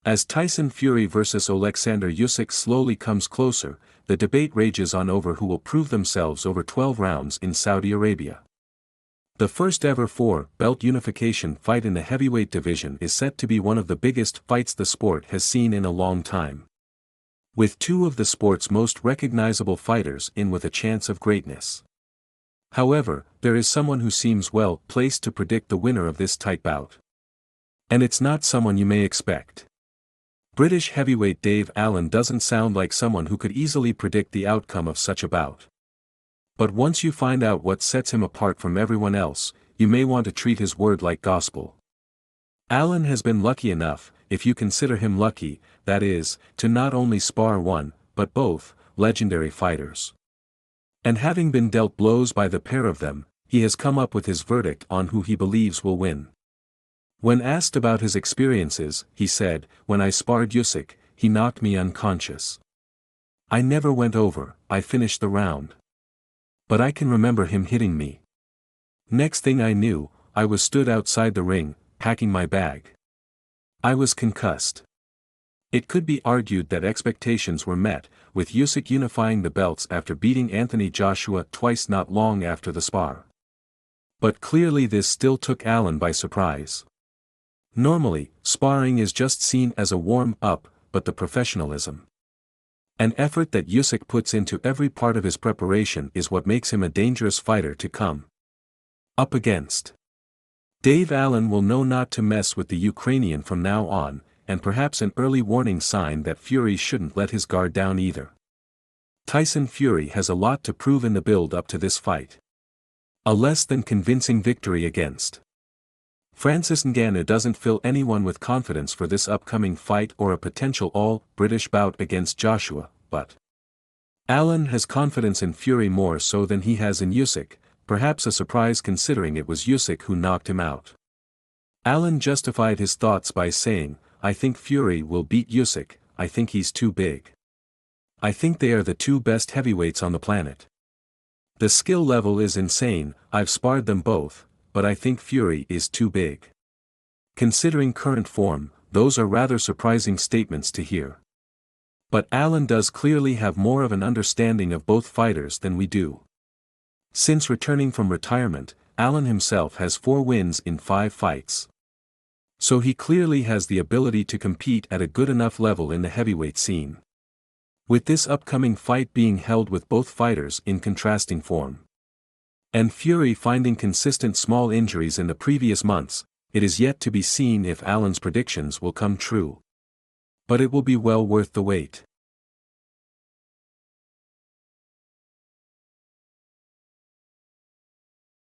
As Tyson Fury vs Oleksandr Usyk slowly comes closer, the debate rages on over who will prove themselves over 12 rounds in Saudi Arabia. The first ever four-belt unification fight in the heavyweight division is set to be one of the biggest fights the sport has seen in a long time. With two of the sport's most recognizable fighters in with a chance of greatness. However, there is someone who seems well placed to predict the winner of this tight bout. And it's not someone you may expect. British heavyweight Dave Allen doesn't sound like someone who could easily predict the outcome of such a bout. But once you find out what sets him apart from everyone else, you may want to treat his word like gospel. Allen has been lucky enough, if you consider him lucky, that is, to not only spar one, but both, legendary fighters. And having been dealt blows by the pair of them, he has come up with his verdict on who he believes will win. When asked about his experiences, he said, "When I sparred Usyk, he knocked me unconscious. I never went over, I finished the round. But I can remember him hitting me. Next thing I knew, I was stood outside the ring, packing my bag. I was concussed." It could be argued that expectations were met, with Usyk unifying the belts after beating Anthony Joshua twice not long after the spar. But clearly this still took Allen by surprise. Normally, sparring is just seen as a warm-up, but the professionalism and effort that Usyk puts into every part of his preparation is what makes him a dangerous fighter to come up against. Dave Allen will know not to mess with the Ukrainian from now on, and perhaps an early warning sign that Fury shouldn't let his guard down either. Tyson Fury has a lot to prove in the build-up to this fight. A less than convincing victory against Francis Ngannou doesn't fill anyone with confidence for this upcoming fight or a potential all-British bout against Joshua, but Allen has confidence in Fury more so than he has in Usyk, perhaps a surprise considering it was Usyk who knocked him out. Allen justified his thoughts by saying, "I think Fury will beat Usyk, I think he's too big. I think they are the two best heavyweights on the planet. The skill level is insane, I've sparred them both, but I think Fury is too big." Considering current form, those are rather surprising statements to hear. But Allen does clearly have more of an understanding of both fighters than we do. Since returning from retirement, Allen himself has 4 wins in 5 fights. So he clearly has the ability to compete at a good enough level in the heavyweight scene. With this upcoming fight being held with both fighters in contrasting form, and Fury finding consistent small injuries in the previous months, it is yet to be seen if Allen's predictions will come true. But it will be well worth the wait.